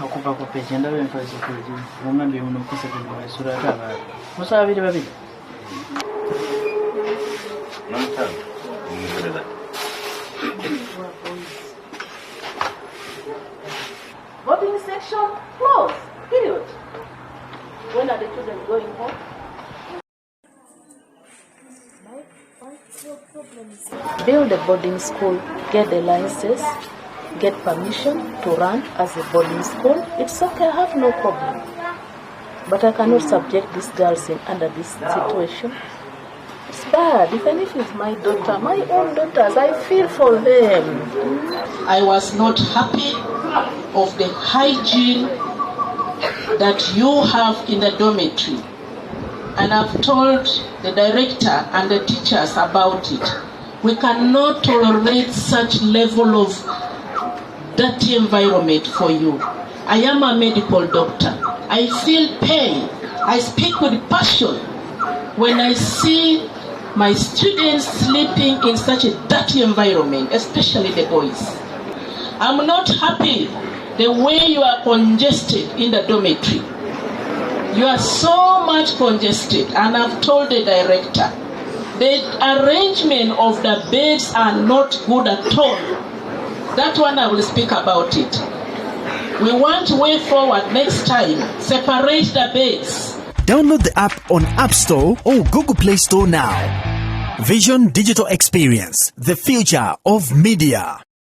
Okuva ku peegi ndaba enfazi kugi omwambi muno okuse kuliwa essula y'abantu musa babiri Voting section closed. Period. When are the children going home? Build a boarding school, get the license, get permission to run as a boarding school. It's okay, I have no problem. But I cannot subject these girls under this situation. It's bad. Even if it's my daughter, my own daughters, I feel for them. I was not happy of the hygiene that you have in the dormitory. And I've told the director and the teachers about it. We cannot tolerate such level of dirty environment for you. I am a medical doctor. I feel pain. I speak with passion when I see my students sleeping in such a dirty environment, especially the boys. I'm not happy the way you are congested in the dormitory. You are so much congested, and I've told the director, the arrangement of the beds are not good at all. That one I will speak about it. We want way forward next time, separate the beds. Download the app on App Store or Google Play Store now. Vision Digital Experience, the future of media.